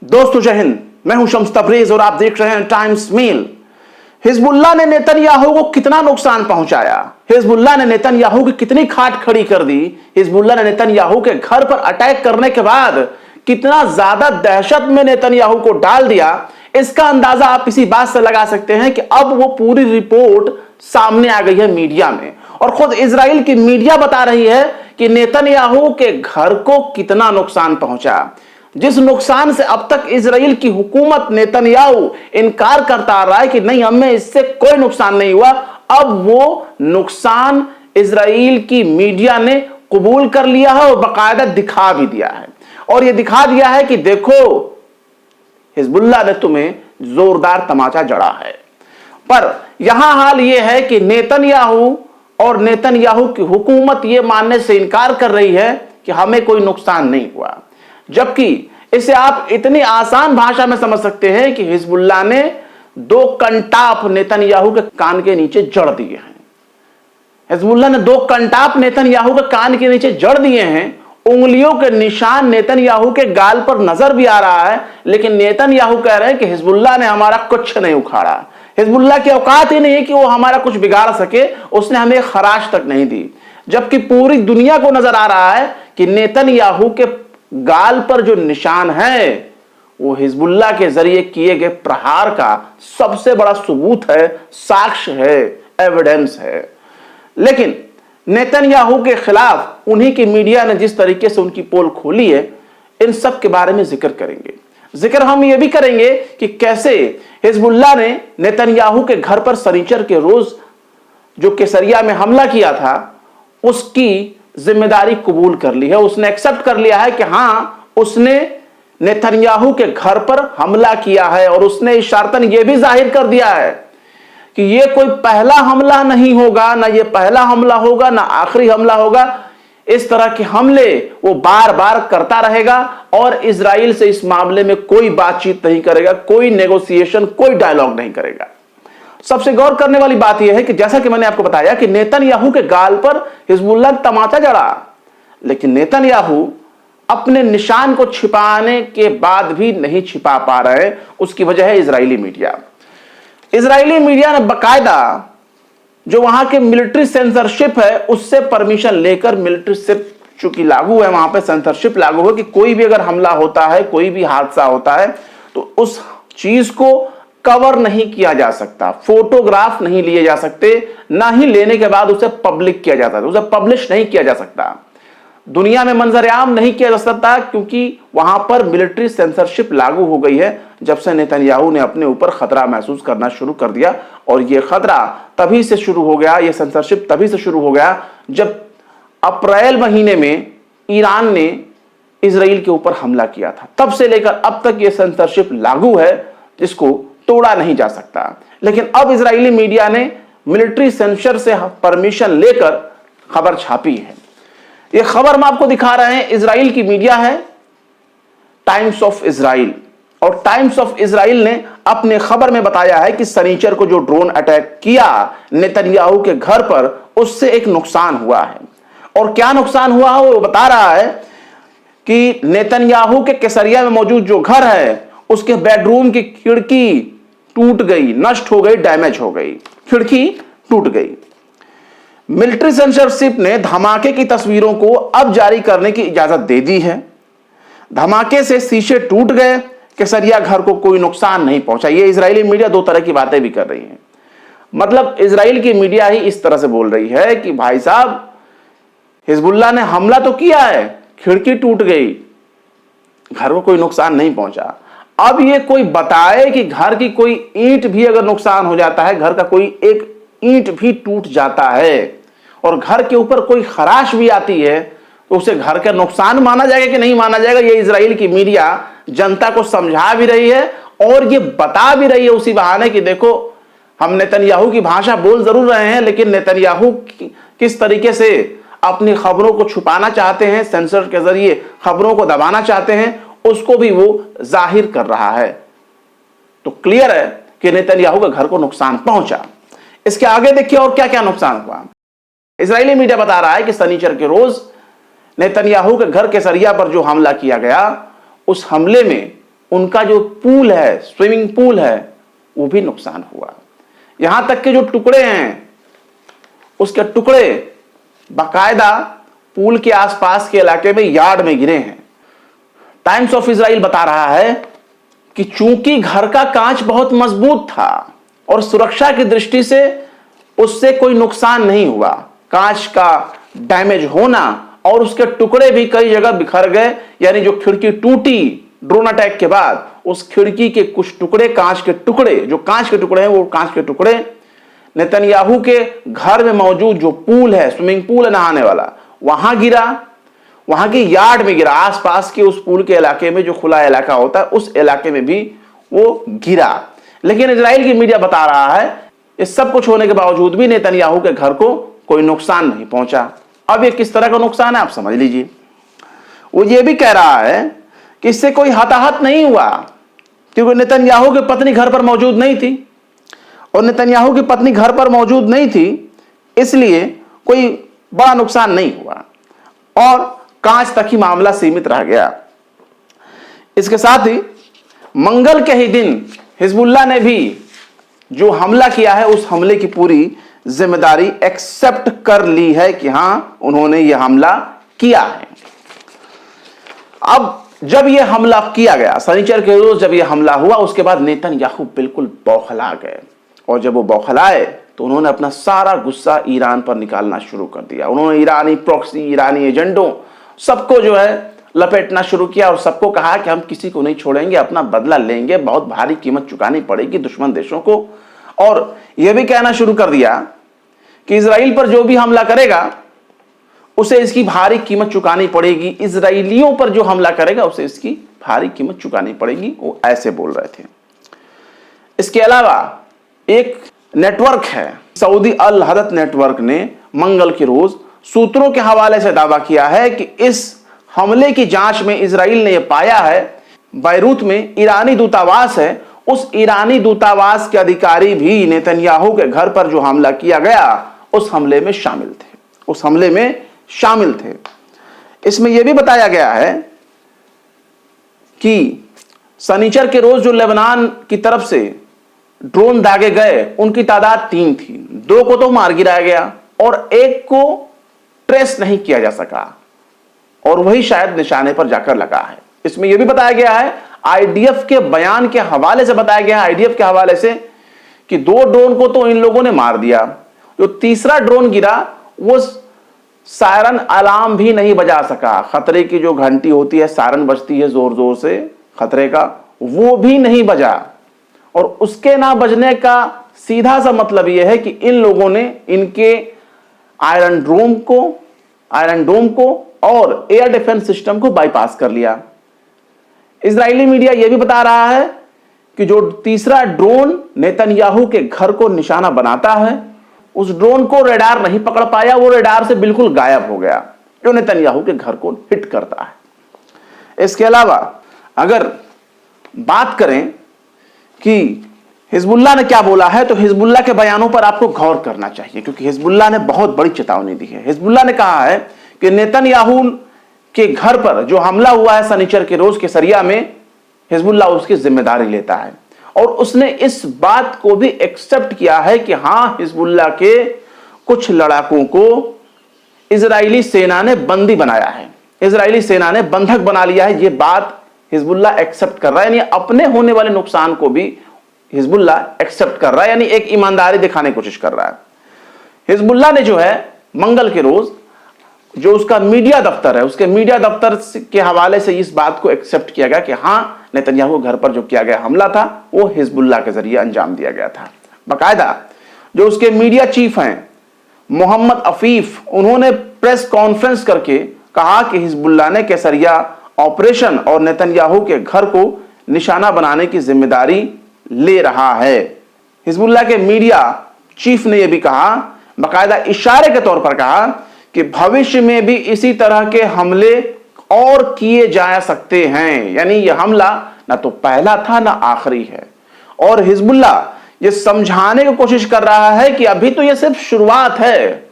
दोस्तों जय हिंद, मैं हूं शम्स तबरेज और आप देख रहे हैं टाइम्स मेल। हिजबुल्लाह ने नेतन्याहू को कितना नुकसान पहुंचाया, हिजबुल्लाह ने नेतन्याहू की कितनी खाट खड़ी कर दी, हिजबुल्लाह ने नेतन्याहू के घर पर अटैक करने के बाद कितना ज्यादा दहशत में नेतन्याहू को डाल दिया, इसका अंदाजा आप इसी बात से लगा सकते हैं कि अब वो पूरी रिपोर्ट सामने आ गई है मीडिया में और खुद इजराइल की मीडिया बता रही है कि नेतन्याहू के घर को कितना नुकसान पहुंचा। जिस नुकसान से अब तक इजराइल की हुकूमत नेतन्याहू इनकार करता आ रहा है कि नहीं हमें इससे कोई नुकसान नहीं हुआ, अब वो नुकसान इजराइल की मीडिया ने कबूल कर लिया है और बाकायदा दिखा भी दिया है। और ये दिखा दिया है कि देखो हिजबुल्लाह ने तुम्हें जोरदार तमाचा जड़ा है। पर यहां हाल यह है कि नेतन्याहू और नेतन्याहू की हुकूमत यह मानने से इनकार कर रही है कि हमें कोई नुकसान नहीं हुआ, जबकि इसे आप इतनी आसान भाषा में समझ सकते हैं कि हिजबुल्लाह ने 2 कंटाप नेतन्याहू के कान के नीचे जड़ दिए हैं। हिजबुल्लाह ने 2 कंटाप नेतन्याहू के कान के नीचे जड़ दिए हैं। उंगलियों के निशान नेतन्याहू के गाल पर नजर भी आ रहा है, लेकिन नेतन्याहू कह रहे हैं कि हिजबुल्लाह ने हमारा कुछ नहीं उखाड़ा। हिजबुल्लाह की औकात ही नहीं है कि वो हमारा कुछ बिगाड़ सके, उसने हमें खराश तक नहीं दी। जबकि पूरी दुनिया को नजर आ रहा है कि नेतन्याहू के गाल पर जो निशान है वो हिजबुल्लाह के जरिए किए गए प्रहार का सबसे बड़ा सबूत है, साक्ष्य है, एविडेंस है। लेकिन नेतन्याहू के खिलाफ उन्हीं की मीडिया ने जिस तरीके से उनकी पोल खोली है, इन सब के बारे में जिक्र करेंगे। जिक्र हम ये भी करेंगे कि कैसे हिजबुल्लाह ने नेतन्याहू के घर पर शनिचर के रोज जो केसरिया में हमला किया था उसकी जिम्मेदारी कबूल कर ली है। उसने एक्सेप्ट कर लिया है कि हां उसने नेतन्याहू के घर पर हमला किया है और उसने इशारतन यह भी जाहिर कर दिया है कि यह कोई पहला हमला नहीं होगा, ना यह पहला हमला होगा, ना आखिरी हमला होगा। इस तरह के हमले वो बार बार करता रहेगा और इजराइल से इस मामले में कोई बातचीत नहीं करेगा, कोई नेगोशिएशन, कोई डायलॉग नहीं करेगा। सबसे गौर करने वाली बात यह है कि जैसा कि मैंने आपको बताया कि नेतन्याहू के गाल पर हिजबुल्लाह तमाचा जड़ा, लेकिन नेतन्याहू अपने निशान को छिपाने के बाद भी नहीं छिपा पा रहे। उसकी वजह है इजरायली मीडिया। इजरायली मीडिया ने बाकायदा जो वहां के मिलिट्री सेंसरशिप है उससे परमिशन लेकर, मिलिट्रीशिप चूंकि लागू है वहां पे, सेंसरशिप लागू है कि कोई भी अगर हमला होता है, कोई भी हादसा होता है तो उस चीज को कवर नहीं किया जा सकता, फोटोग्राफ नहीं लिए जा सकते, ना ही लेने के बाद उसे पब्लिक किया जा सकता, उसे पब्लिश नहीं किया जा सकता, दुनिया में मंजर-ए-आम नहीं किया जा सकता, क्योंकि वहां पर मिलिट्री सेंसरशिप लागू हो गई है जब से नेतन्याहू ने अपने ऊपर खतरा महसूस करना शुरू कर दिया। और यह खतरा तभी से शुरू हो गया, यह सेंसरशिप तभी से शुरू हो गया जब अप्रैल महीने में ईरान ने इजराइल के ऊपर हमला किया था। तब से लेकर अब तक यह सेंसरशिप लागू है जिसको तोड़ा नहीं जा सकता। लेकिन अब इजरायली मीडिया ने मिलिट्री सेंसर से परमिशन लेकर खबर छापी है। यह खबर हम आपको दिखा रहे हैं, इजराइल की मीडिया है टाइम्स ऑफ इजराइल, और टाइम्स ऑफ इजराइल ने अपने खबर में बताया है कि शनिचर को जो ड्रोन अटैक किया नेतन्याहू के घर पर उससे एक नुकसान हुआ है। और क्या नुकसान हुआ है वो बता रहा है कि नेतन्याहू के केसरिया में मौजूद जो घर है उसके बेडरूम की खिड़की टूट गई, नष्ट हो गई, डैमेज हो गई, खिड़की टूट गई। मिलिट्री सेंसरशिप ने धमाके की तस्वीरों को अब जारी करने की इजाजत दे दी है। धमाके से शीशे टूट गए, केसरिया घर को कोई नुकसान नहीं पहुंचा। ये इजरायली मीडिया 2 तरह की बातें भी कर रही है। मतलब इजराइल की मीडिया ही इस तरह से बोल रही है कि भाई साहब हिजबुल्लाह ने हमला तो किया है, खिड़की टूट गई, घर को कोई नुकसान नहीं पहुंचा। अब ये कोई बताए कि घर की कोई ईंट भी अगर नुकसान हो जाता है, घर का कोई एक ईंट भी टूट जाता है और घर के ऊपर कोई खराश भी आती है तो उसे घर का नुकसान माना जाएगा कि नहीं माना जाएगा, ये इजराइल की मीडिया जनता को समझा भी रही है और ये बता भी रही है उसी बहाने कि देखो हम नेतन्याहू की भाषा बोल जरूर रहे हैं, लेकिन नेतन्याहू किस तरीके से अपनी खबरों को छुपाना चाहते हैं, सेंसर के जरिए खबरों को दबाना चाहते हैं, उसको भी वो जाहिर कर रहा है। तो क्लियर है कि नेतन्याहू के घर को नुकसान पहुंचा। इसके आगे देखिए और क्या क्या नुकसान हुआ। इजरायली मीडिया बता रहा है कि शनिचर के रोज नेतन्याहू के घर केसरिया पर जो हमला किया गया, उस हमले में उनका जो पूल है, स्विमिंग पूल है, वो भी नुकसान हुआ। यहां तक के जो टुकड़े हैं, उसके टुकड़े बाकायदा पूल के आसपास के इलाके में यार्ड में गिरे हैं। टाइम्स ऑफ इजराइल बता रहा है कि चूंकि घर का कांच बहुत मजबूत था और सुरक्षा की दृष्टि से उससे कोई नुकसान नहीं हुआ, कांच का डैमेज होना और उसके टुकड़े भी कई जगह बिखर गए, यानी जो खिड़की टूटी ड्रोन अटैक के बाद, उस खिड़की के कुछ टुकड़े, कांच के टुकड़े, जो कांच के टुकड़े हैं, वो कांच के टुकड़े नेतन्याहू के घर में मौजूद जो पूल है, स्विमिंग पूल है नहाने वाला, वहां गिरा, वहां की यार्ड में गिरा। आसपास के उस पूल के इलाके में जो खुला इलाका होता है, उस इलाके में भी वो गिरा। लेकिन इजराइल की मीडिया बता रहा है इस सब कुछ होने के बावजूद भी नेतन्याहू के घर को कोई नुकसान नहीं पहुंचा। अब ये किस तरह का नुकसान है आप समझ लीजिए। वो ये भी कह रहा है कि इससे कोई हताहत नहीं हुआ, क्योंकि नेतन्याहू की पत्नी घर पर मौजूद नहीं थी, और नेतन्याहू की पत्नी घर पर मौजूद नहीं थी, इसलिए कोई बड़ा नुकसान नहीं हुआ और कांच तक ही मामला सीमित रह गया। इसके साथ ही मंगल के ही दिन हिजबुल्लाह ने भी जो हमला किया है, उस हमले की पूरी जिम्मेदारी एक्सेप्ट कर ली है कि हां, उन्होंने यह हमला किया है। अब जब यह हमला किया गया, शनिचर के रोज जब यह हमला हुआ, उसके बाद नेतन्याहू बिल्कुल बौखला गए, और जब वो बौखलाए तो उन्होंने अपना सारा गुस्सा ईरान पर निकालना शुरू कर दिया। उन्होंने ईरानी प्रॉक्सी, ईरानी एजेंटों, सबको जो है लपेटना शुरू किया और सबको कहा कि हम किसी को नहीं छोड़ेंगे, अपना बदला लेंगे, बहुत भारी कीमत चुकानी पड़ेगी दुश्मन देशों को। और यह भी कहना शुरू कर दिया कि इजराइल पर जो भी हमला करेगा उसे इसकी भारी कीमत चुकानी पड़ेगी, इजराइलियों पर जो हमला करेगा उसे इसकी भारी कीमत चुकानी पड़ेगी, वो ऐसे बोल रहे थे। इसके अलावा एक नेटवर्क है, सऊदी अल हदत नेटवर्क ने मंगल के रोज सूत्रों के हवाले से दावा किया है कि इस हमले की जांच में इजराइल ने यह पाया है, बैरूत में ईरानी दूतावास है, उस ईरानी दूतावास के अधिकारी भी नेतन्याहू के घर पर जो हमला किया गया उस हमले में शामिल थे, उस हमले में शामिल थे। इसमें यह भी बताया गया है कि शनिचर के रोज जो लेबनान की तरफ से ड्रोन दागे गए, उनकी तादाद 3 थी, 2 को तो मार गिराया गया और 1 को ट्रेस नहीं किया जा सका, और वही शायद निशाने पर जाकर लगा है। इसमें यह भी बताया गया है, आईडीएफ के बयान के हवाले से बताया गया है, आईडीएफ के हवाले से, कि 2 ड्रोन को तो इन लोगों ने मार दिया, जो तीसरा ड्रोन गिरा वो सायरन अलार्म भी नहीं बजा सका। खतरे की जो घंटी होती है, सायरन बजती है जोर जोर से खतरे का, वो भी नहीं बजा। और उसके ना बजने का सीधा सा मतलब यह है कि इन लोगों ने इनके आयरन डोम को और एयर डिफेंस सिस्टम को बाईपास कर लिया। इजरायली मीडिया यह भी बता रहा है कि जो तीसरा ड्रोन नेतन्याहू के घर को निशाना बनाता है, उस ड्रोन को रेडार नहीं पकड़ पाया, वो रेडार से बिल्कुल गायब हो गया, जो नेतन्याहू के घर को हिट करता है। इसके अलावा अगर बात करें कि हिजबुल्लाह ने क्या बोला है, तो हिजबुल्लाह के बयानों पर आपको गौर करना चाहिए, क्योंकि हिजबुल्लाह ने बहुत बड़ी चेतावनी दी है। हिजबुल्लाह ने कहा है कि नेतन्याहू के घर पर जो हमला हुआ है शनिचर के रोज के सरिया में, हिजबुल्लाह उसकी जिम्मेदारी लेता है, और उसने इस बात को भी एक्सेप्ट किया है कि हां, हिजबुल्लाह के कुछ लड़ाकों को इजरायली सेना ने बंदी बनाया है, इजरायली सेना ने बंधक बना लिया है। यह बात हिजबुल्लाह एक्सेप्ट कर रहा है, यानी अपने होने वाले नुकसान को भी हिजबुल्लाह एक्सेप्ट कर रहा है, यानी एक ईमानदारी दिखाने की कोशिश कर रहा है। हिजबुल्लाह ने जो है मंगल के रोज जो उसका मीडिया दफ्तर है, उसके मीडिया दफ्तर के हवाले से इस बात को एक्सेप्ट किया गया कि हां, नेतन्याहू घर पर जो किया गया हमला था वो हिजबुल्लाह के जरिए अंजाम दिया गया था। बाकायदा जो उसके मीडिया चीफ हैं मोहम्मद अफीफ, उन्होंने प्रेस कॉन्फ्रेंस करके कहा कि हिजबुल्लाह ने केसरिया ऑपरेशन और नेतन्याहू के घर को निशाना बनाने की जिम्मेदारी ले रहा है। हिजबुल्लाह के मीडिया चीफ ने यह भी कहा, बाकायदा इशारे के तौर पर कहा, कि भविष्य में भी इसी तरह के हमले और किए जा सकते हैं, यानी यह हमला ना तो पहला था ना आखिरी है। और हिजबुल्लाह यह समझाने की कोशिश कर रहा है कि अभी तो यह सिर्फ शुरुआत है,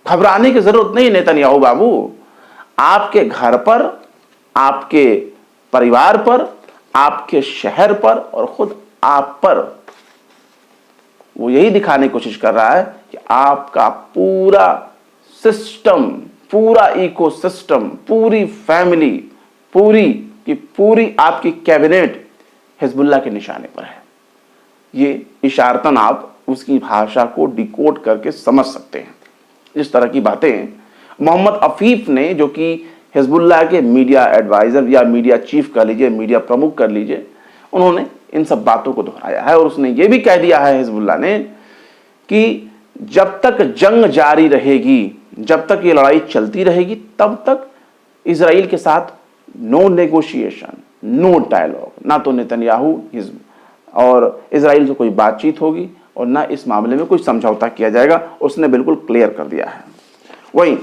घबराने की जरूरत नहीं नेतन्याहू बाबू, आपके घर पर, आपके परिवार पर, आपके शहर पर और खुद आप पर वो यही दिखाने की कोशिश कर रहा है कि आपका पूरा सिस्टम, पूरा इकोसिस्टम, पूरी फैमिली, पूरी की पूरी आपकी कैबिनेट हिजबुल्लाह के निशाने पर है। ये इशारतन आप उसकी भाषा को डिकोड करके समझ सकते हैं। इस तरह की बातें मोहम्मद अफीफ ने, जो कि हिजबुल्लाह के मीडिया एडवाइजर या मीडिया चीफ कह लीजिए, मीडिया प्रमुख कर लीजिए, उन्होंने इन सब बातों को दोहराया है। और उसने ये भी कह दिया है हिजबुल्लाह ने कि जब तक जंग जारी रहेगी, जब तक ये लड़ाई चलती रहेगी, तब तक इजराइल के साथ नो नेगोशिएशन, नो डायलॉग, ना तो नेतन्याहू और इजराइल से कोई बातचीत होगी और ना इस मामले में कोई समझौता किया जाएगा। उसने बिल्कुल क्लियर कर दिया है। वहीं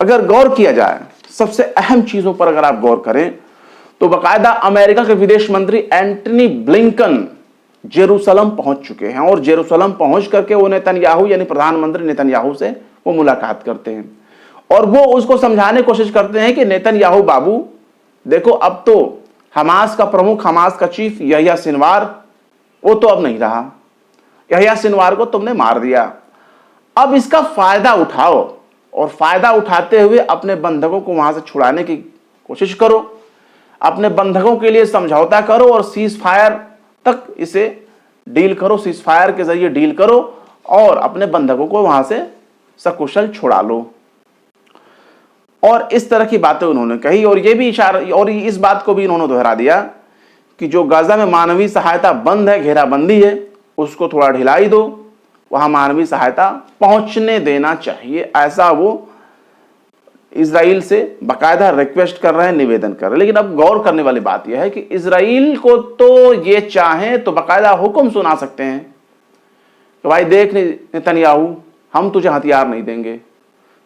अगर गौर किया जाए, सबसे अहम चीजों पर अगर आप गौर करें तो बाकायदा अमेरिका के विदेश मंत्री एंटनी ब्लिंकन जेरूसलम पहुंच चुके हैं और जेरूसलम पहुंच करके वो नेतन्याहू यानी प्रधानमंत्री नेतन्याहू से वो मुलाकात करते हैं और वो उसको समझाने की कोशिश करते हैं कि नेतन्याहू बाबू देखो, अब तो हमास का प्रमुख, हमास का चीफ यहया सिनवार, वो तो अब नहीं रहा। यहया सिनवार को तुमने मार दिया, अब इसका फायदा उठाओ और फायदा उठाते हुए अपने बंधकों को वहां से छुड़ाने की कोशिश करो, अपने बंधकों के लिए समझौता करो और सीज फायर तक इसे डील करो, सीज फायर के जरिए डील करो और अपने बंधकों को वहां से सकुशल छुड़ा लो। और इस तरह की बातें उन्होंने कही और ये भी इशारा, और इस बात को भी इन्होंने दोहरा दिया कि जो गाजा में मानवीय सहायता बंद है, घेराबंदी है, उसको थोड़ा ढिलाई दो, वहां मानवीय सहायता पहुंचने देना चाहिए। ऐसा वो इजराइल से बाकायदा रिक्वेस्ट कर रहे हैं, निवेदन कर रहे हैं। लेकिन अब गौर करने वाली बात यह है कि इजराइल को तो ये चाहें तो बाकायदा हुक्म सुना सकते हैं कि भाई देख नेतन्याहू, हम तुझे हथियार नहीं देंगे,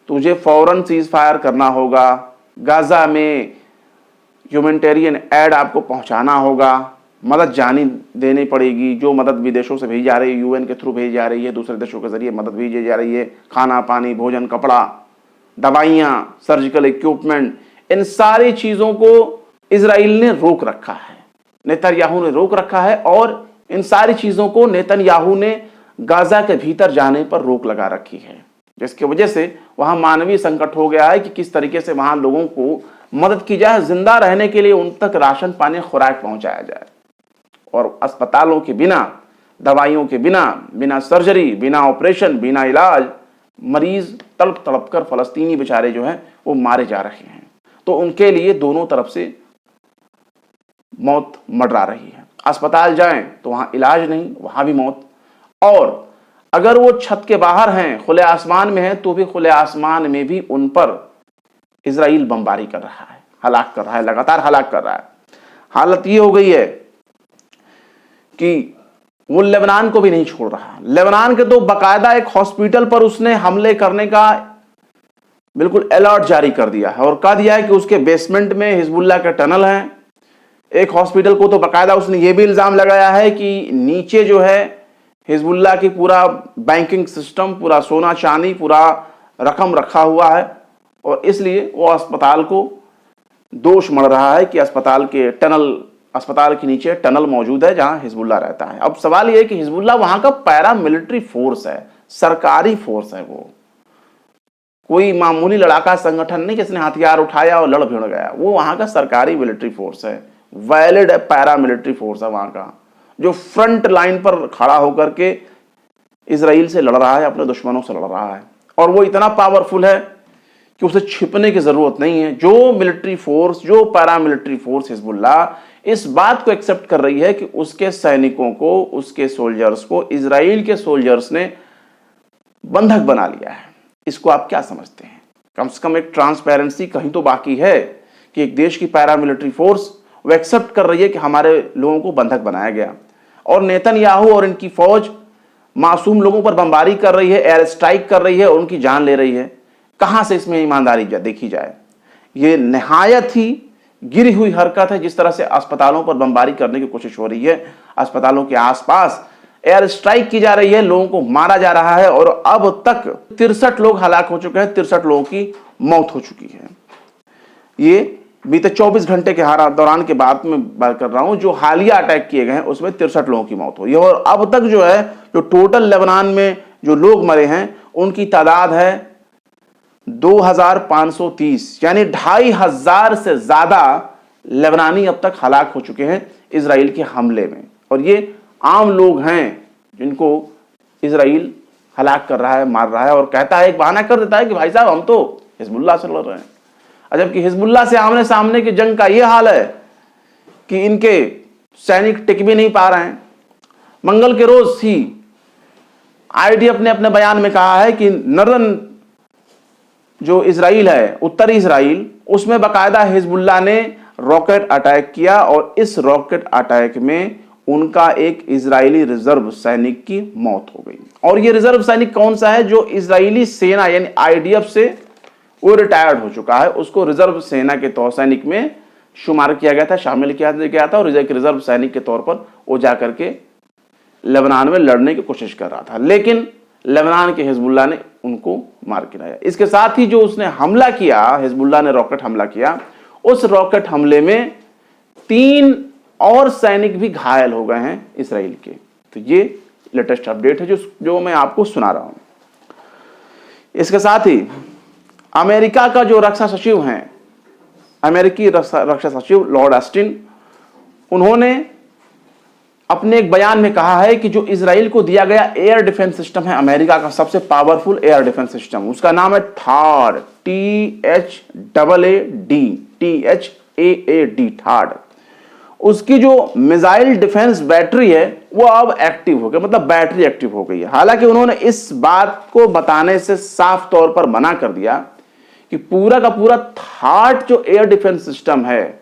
तुझे फौरन सीज फायर करना होगा, गाजा में ह्यूमैनिटेरियन एड आपको पहुंचाना होगा, मदद जानी देनी पड़ेगी, जो मदद विदेशों से भेजी जा रही है, यूएन के थ्रू भेजी जा रही है, दूसरे देशों के जरिए मदद भेजी जा रही है, खाना पानी, भोजन, कपड़ा, दवाइयां, सर्जिकल इक्विपमेंट, इन सारी चीजों को इजराइल ने रोक रखा है, नेतन्याहू ने रोक रखा है और इन सारी चीजों को नेतन्याहू ने गाजा के भीतर जाने पर रोक लगा रखी है, जिसकी वजह से वहां मानवीय संकट हो गया है कि किस तरीके से वहां लोगों को मदद की जाए, जिंदा रहने के लिए उन तक राशन पानी, खुराक पहुंचाया जाए। और अस्पतालों के बिना, दवाइयों के बिना, बिना सर्जरी, बिना ऑपरेशन, बिना इलाज मरीज तड़प तड़प कर फलस्तीनी बेचारे जो हैं वो मारे जा रहे हैं। तो उनके लिए दोनों तरफ से मौत मंडरा रही है। अस्पताल जाएं तो वहां इलाज नहीं, वहां भी मौत। और अगर वो छत के बाहर हैं, खुले आसमान में हैं, तो भी खुले आसमान में भी उन पर इजराइल बमबारी कर रहा है, हलाक कर रहा है, लगातार हलाक कर रहा है। हालत ये हो गई है कि वो लेबनान को भी नहीं छोड़ रहा। लेबनान के तो बाकायदा एक हॉस्पिटल पर उसने हमले करने का बिल्कुल अलर्ट जारी कर दिया है और कह दिया है कि उसके बेसमेंट में हिजबुल्लाह के टनल हैं। एक हॉस्पिटल को तो बाकायदा उसने ये भी इल्जाम लगाया है कि नीचे जो है हिजबुल्लाह की पूरा बैंकिंग सिस्टम, पूरा सोना चांदी, पूरा रकम रखा हुआ है और इसलिए वो अस्पताल को दोष मढ़ रहा है कि अस्पताल के नीचे टनल मौजूद है जहां हिजबुल्लाह रहता है। अब सवाल यह है कि हिजबुल्लाह वहां का पैरा मिलिट्री फोर्स है, सरकारी फोर्स है, वो कोई मामूली लड़ाका संगठन नहीं जिसने हथियार उठाया और लड़ भिड़ गया। वो वहां का सरकारी मिलिट्री फोर्स है, वैलिड है, पैरा मिलिट्री फोर्स है वहां का, जो फ्रंट लाइन पर खड़ा होकर के इजराइल से लड़ रहा है, अपने दुश्मनों से लड़ रहा है। और वो इतना पावरफुल है कि उसे छिपने की जरूरत नहीं है। जो मिलिट्री फोर्स, जो पैरा मिलिट्री फोर्स हिजबुल्लाह इस बात को एक्सेप्ट कर रही है कि उसके सैनिकों को, उसके सोल्जर्स को इजराइल के सोल्जर्स ने बंधक बना लिया है। इसको आप क्या समझते हैं? कम से कम एक ट्रांसपेरेंसी कहीं तो बाकी है कि एक देश की पैरा मिलिट्री फोर्स वो एक्सेप्ट कर रही है कि हमारे लोगों को बंधक बनाया गया और नेतन्याहू और इनकी फौज मासूम लोगों पर बमबारी कर रही है, एयर स्ट्राइक कर रही है और उनकी जान ले रही है। कहां से इसमें ईमानदारी देखी जाए? ये निहायत ही गिरी हुई हरकत है। जिस तरह से अस्पतालों पर बमबारी करने की कोशिश हो रही है, अस्पतालों के आसपास एयर स्ट्राइक की जा रही है, लोगों को मारा जा रहा है और अब तक 63 लोग हलाक हो चुके हैं, 63 लोगों की मौत हो चुकी है। ये बीते 24 घंटे के दौरान के बाद में बात कर रहा हूं, जो हालिया अटैक किए गए हैं उसमें 63 लोगों की मौत हुई है। और अब तक जो है जो टोटल लेबनान में जो लोग मरे हैं उनकी तादाद है 2530, यानी 2500 से ज्यादा लेबनानी अब तक हलाक हो चुके हैं इजराइल के हमले में। और ये आम लोग हैं जिनको इजराइल हलाक कर रहा है, मार रहा है, और कहता है, एक बहाना कर देता है कि भाई साहब हम तो हिजबुल्लाह से लड़ रहे हैं। जबकि हिजबुल्लाह से आमने सामने की जंग का यह हाल है कि इनके सैनिक टिक भी नहीं पा रहे हैं। मंगल के रोज ही आईडीएफ ने अपने बयान में कहा है कि नॉर्दर्न जो इजराइल है, उत्तरी इजराइल, उसमें बाकायदा हिजबुल्लाह ने रॉकेट अटैक किया और इस रॉकेट अटैक में उनका एक इजरायली रिजर्व सैनिक की मौत हो गई। और ये रिजर्व सैनिक कौन सा है? जो इजरायली सेना यानी आईडीएफ से वो रिटायर्ड हो चुका है, उसको रिजर्व सेना के तौर सैनिक में शुमार किया गया था, शामिल किया गया था, और रिजर्व सैनिक के तौर पर वो जाकर के लेबनान में लड़ने की कोशिश कर रहा था। लेकिन लेबनान के हिजबुल्लाह ने उनको मार गिराया। इसके साथ ही जो उसने हमला किया, हिजबुल्लाह ने रॉकेट हमला किया, उस रॉकेट हमले में 3 और सैनिक भी घायल हो गए हैं इसराइल के। तो ये लेटेस्ट अपडेट है जो मैं आपको सुना रहा हूं। इसके साथ ही अमेरिका का जो रक्षा सचिव हैं, अमेरिकी रक्षा सचिव लॉर्ड ऑस्टिन, उन्होंने अपने एक बयान में कहा है कि जो इजराइल को दिया गया एयर डिफेंस सिस्टम है, अमेरिका का सबसे पावरफुल एयर डिफेंस सिस्टम, उसका नाम है थाड, THAAD, थाड। उसकी जो मिसाइल डिफेंस बैटरी है वो अब एक्टिव हो गई, मतलब बैटरी एक्टिव हो गई है। हालांकि उन्होंने इस बात को बताने से साफ तौर पर मना कर दिया कि पूरा का पूरा थाड जो एयर डिफेंस सिस्टम है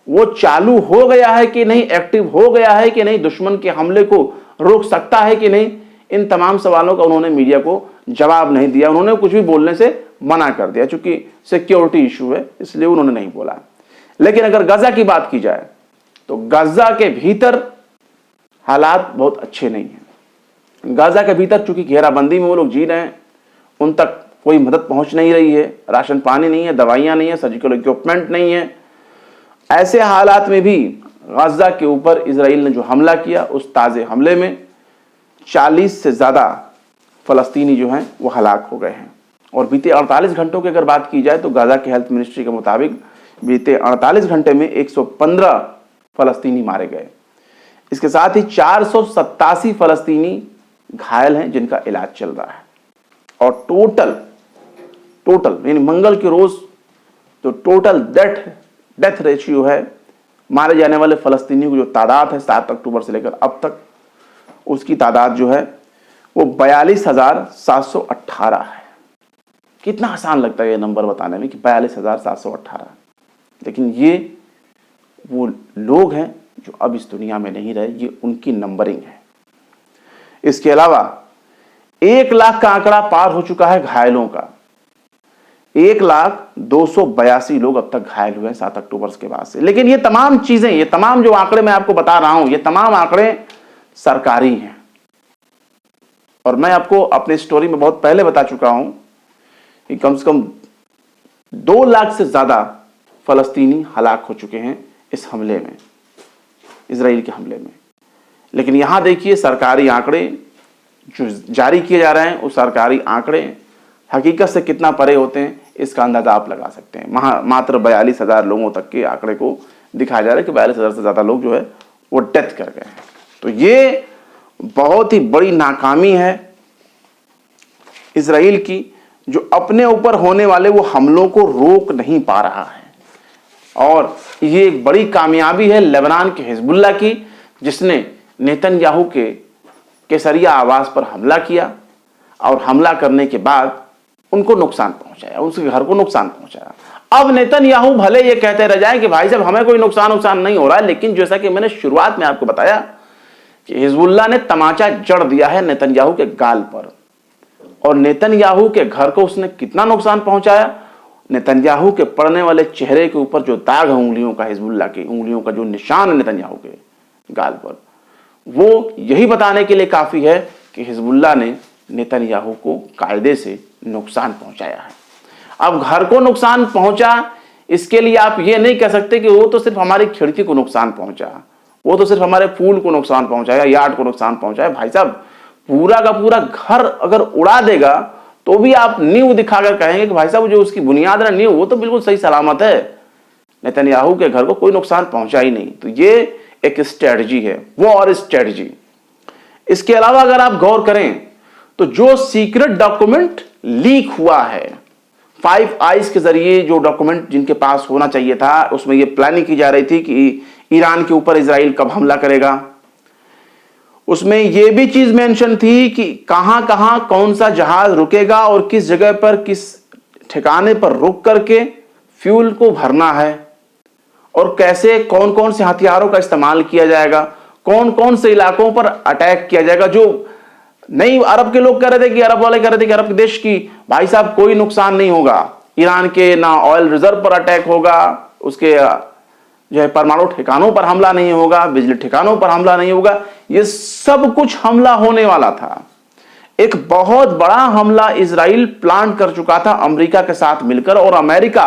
वो चालू हो गया है कि नहीं, एक्टिव हो गया है कि नहीं, दुश्मन के हमले को रोक सकता है कि नहीं, इन तमाम सवालों का उन्होंने मीडिया को जवाब नहीं दिया। उन्होंने कुछ भी बोलने से मना कर दिया, चूंकि सिक्योरिटी इशू है इसलिए उन्होंने नहीं बोला। लेकिन अगर गजा की बात की जाए तो गजा के भीतर हालात बहुत अच्छे नहीं हैं। गाजा के भीतर चूंकि घेराबंदी में वो लोग जी रहे हैं, उन तक कोई मदद पहुंच नहीं रही है, राशन पानी नहीं है, दवाइयां नहीं है, सर्जिकल इक्विपमेंट नहीं है। ऐसे हालात में भी गाजा के ऊपर इजराइल ने जो हमला किया, उस ताजे हमले में 40 से ज्यादा फलस्तीनी जो हैं वो हलाक हो गए हैं। और बीते 48 घंटों की अगर बात की जाए तो गाजा के हेल्थ मिनिस्ट्री के मुताबिक बीते 48 घंटे में 115 फलस्तीनी मारे गए। इसके साथ ही 487 फलस्तीनी घायल हैं जिनका इलाज चल रहा है। और टोटल यानी मंगल के रोज तो टोटल डेथ रेशियो है, मारे जाने वाले फलस्तीनियों की जो तादाद है 7 अक्टूबर से लेकर अब तक, उसकी तादाद जो है वो 42,718 है। कितना आसान लगता है ये नंबर बताने में कि 42,718, लेकिन ये वो लोग हैं जो अब इस दुनिया में नहीं रहे, ये उनकी नंबरिंग है। इसके अलावा 1 लाख का आंकड़ा पार हो चुका है घायलों का। 1,02,82 लोग अब तक घायल हुए हैं 7 अक्टूबर के बाद से। लेकिन ये तमाम चीजें, ये तमाम जो आंकड़े मैं आपको बता रहा हूं, ये तमाम आंकड़े सरकारी हैं। और मैं आपको अपनी स्टोरी में बहुत पहले बता चुका हूं कि कम से कम 2 लाख से ज्यादा फलस्तीनी हलाक हो चुके हैं इस हमले में, इजराइल के हमले में। लेकिन यहां देखिए सरकारी आंकड़े जो जारी किए जा रहे हैं, वो सरकारी आंकड़े हकीकत से कितना परे होते हैं इसका अंदाजा आप लगा सकते हैं। मात्र 42,000 लोगों तक के आंकड़े को दिखाया जा रहा है कि 42,000 से ज्यादा लोग जो है वो डेथ कर गए हैं। तो ये बहुत ही बड़ी नाकामी है इजराइल की, जो अपने ऊपर होने वाले वो हमलों को रोक नहीं पा रहा है। और ये एक बड़ी कामयाबी है लेबनान के हिजबुल्लाह की, जिसने नेतन्याहू के केसरिया आवास पर हमला किया और हमला करने के बाद उनको नुकसान पहुंचाया, उसके घर को नुकसान पहुंचाया। अब नेतन्याहू भले ये कहते रह जाए कि भाई साहब हमें कोई नुकसान नहीं हो रहा है, लेकिन जैसा कि मैंने शुरुआत में आपको बताया कि हिजबुल्लाह ने तमाचा जड़ दिया है नेतन्याहू के गाल पर। और नेतन्याहू के घर को उसने कितना नुकसान पहुंचाया, नेतन्याहू के पड़ने वाले चेहरे के ऊपर जो दाग है उंगलियों का, हिजबुल्लाह की उंगलियों का जो निशान है नेतन्याहू के गाल पर, वो यही बताने के लिए काफी है कि हिजबुल्लाह ने नेतन्याहू को कायदे से नुकसान पहुंचाया है। अब घर को नुकसान पहुंचा इसके लिए आप ये नहीं कह सकते कि वो तो सिर्फ हमारी खिड़की को नुकसान पहुंचा, वो तो सिर्फ हमारे फूल को नुकसान पहुंचाया, यार्ड को नुकसान पहुंचाया। भाई साहब, पूरा का पूरा घर अगर उड़ा देगा तो भी आप नींव दिखाकर कहेंगे कि भाई साहब जो उसकी बुनियाद है नींव, वो तो बिल्कुल सही सलामत है। नेतन्याहू के घर को कोई नुकसान पहुंचा ही नहीं। तो ये एक स्ट्रेटजी है, वॉर स्ट्रेटजी। इसके अलावा अगर आप गौर करें तो जो सीक्रेट डॉक्यूमेंट लीक हुआ है, 5 आइज के जरिए जो डॉक्यूमेंट जिनके पास होना चाहिए था, उसमें यह प्लानिंग की जा रही थी कि ईरान के ऊपर इजराइल कब हमला करेगा। उसमें यह भी चीज मेंशन थी कि कहां कहां कौन सा जहाज रुकेगा और किस जगह पर किस ठिकाने पर रुक करके फ्यूल को भरना है, और कैसे कौन कौन से हथियारों का इस्तेमाल किया जाएगा, कौन कौन से इलाकों पर अटैक किया जाएगा। जो नहीं अरब के लोग कह रहे थे कि अरब वाले कह रहे थे कि अरब के देश की भाई साहब कोई नुकसान नहीं होगा, ईरान के ना ऑयल रिजर्व पर अटैक होगा, उसके जो है परमाणु ठिकानों पर हमला नहीं होगा, बिजली ठिकानों पर हमला नहीं होगा। ये सब कुछ हमला होने वाला था। एक बहुत बड़ा हमला इजराइल प्लान कर चुका था अमेरिका के साथ मिलकर, और अमेरिका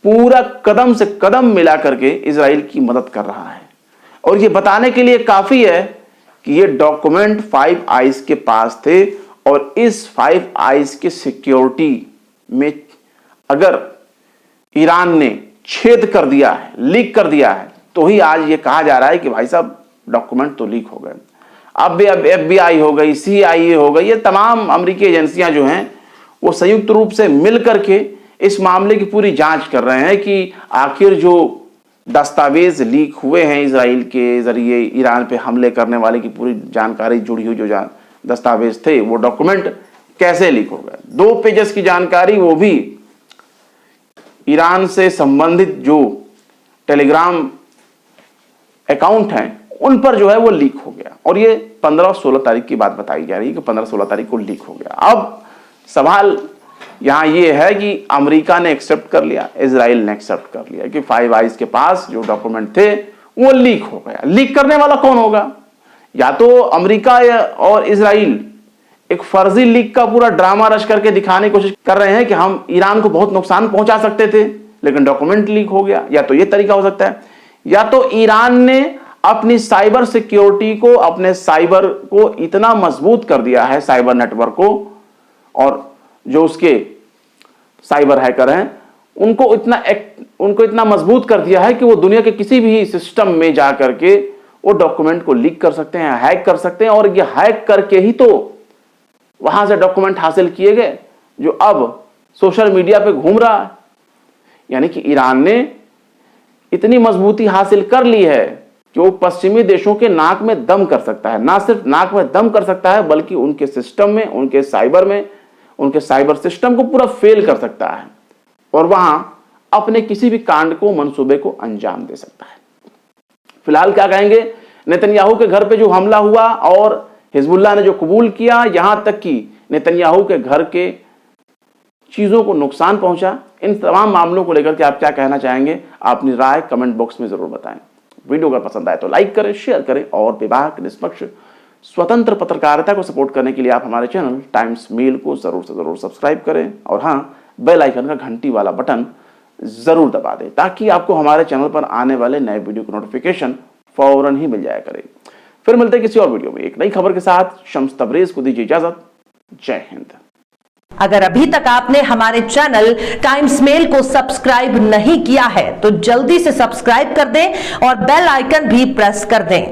पूरा कदम से कदम मिला करके इजराइल की मदद कर रहा है। और ये बताने के लिए काफी है कि ये डॉक्यूमेंट 5 आइज के पास थे, और इस 5 आइज के सिक्योरिटी में अगर ईरान ने छेद कर दिया है, लीक कर दिया है, तो ही आज ये कहा जा रहा है कि भाई साहब डॉक्यूमेंट तो लीक हो गए। अब FBI हो गई, CIA हो गई, ये तमाम अमेरिकी एजेंसियां जो हैं वो संयुक्त रूप से मिल करके इस मामले की पूरी जांच कर रहे हैं कि आखिर जो दस्तावेज लीक हुए हैं इजराइल के जरिए ईरान पे हमले करने वाले की पूरी जानकारी जुड़ी हुई जो दस्तावेज थे, वो डॉक्यूमेंट कैसे लीक हो गए। 2 पेजेस की जानकारी, वो भी ईरान से संबंधित जो टेलीग्राम अकाउंट हैं उन पर जो है वो लीक हो गया, और ये 15-16 तारीख की बात बताई जा रही है कि 15-16 तारीख को लीक हो गया। अब सवाल यहां ये है कि अमेरिका ने एक्सेप्ट कर लिया, इजराइल ने एक्सेप्ट कर लिया कि 5 आइज के पास जो डॉक्यूमेंट थे वो लीक हो गया। लीक करने वाला कौन होगा? या तो अमेरिका और इजराइल एक फर्जी लीक का पूरा ड्रामा रच करके दिखाने की कोशिश कर रहे हैं कि हम ईरान को बहुत नुकसान पहुंचा सकते थे लेकिन डॉक्यूमेंट लीक हो गया, या तो यह तरीका हो सकता है, या तो ईरान ने अपनी साइबर सिक्योरिटी को, अपने साइबर को इतना मजबूत कर दिया है, साइबर नेटवर्क को, और जो उसके साइबर हैकर हैं उनको इतना मजबूत कर दिया है कि वो दुनिया के किसी भी सिस्टम में जा करके वो डॉक्यूमेंट को लीक कर सकते हैं, हैक कर सकते हैं, और ये हैक करके ही तो वहां से डॉक्यूमेंट हासिल किए गए जो अब सोशल मीडिया पे घूम रहा है। यानी कि ईरान ने इतनी मजबूती हासिल कर ली है कि वो पश्चिमी देशों के नाक में दम कर सकता है। ना सिर्फ नाक में दम कर सकता है बल्कि उनके सिस्टम में, उनके साइबर में, उनके साइबर सिस्टम को पूरा फेल कर सकता है, और वहां अपने किसी भी कांड को, मंसूबे को अंजाम दे सकता है। फिलहाल क्या कहेंगे, नेतन्याहू के घर पे जो हमला हुआ और हिजबुल्लाह ने जो कबूल किया, यहां तक कि नेतन्याहू के घर के चीजों को नुकसान पहुंचा, इन तमाम मामलों को लेकर के आप क्या कहना चाहेंगे? अपनी राय कमेंट बॉक्स में जरूर बताएं। वीडियो अगर पसंद आए तो लाइक करें, शेयर करें, और विभाग निष्पक्ष स्वतंत्र पत्रकारिता को सपोर्ट करने के लिए आप हमारे चैनल टाइम्स मेल को जरूर से जरूर सब्सक्राइब करें, और हाँ, बेल आइकन का घंटी वाला बटन जरूर दबा दें ताकि आपको हमारे चैनल पर आने वाले नए वीडियो की नोटिफिकेशन फौरन ही मिल जाया करे। फिर मिलते हैं किसी और वीडियो में एक नई खबर के साथ। शम्स तबरेज को दीजिए इजाजत। जय हिंद। अगर अभी तक आपने हमारे चैनल टाइम्स मेल को सब्सक्राइब नहीं किया है तो जल्दी से सब्सक्राइब कर दें और बेल आइकन भी प्रेस कर दें।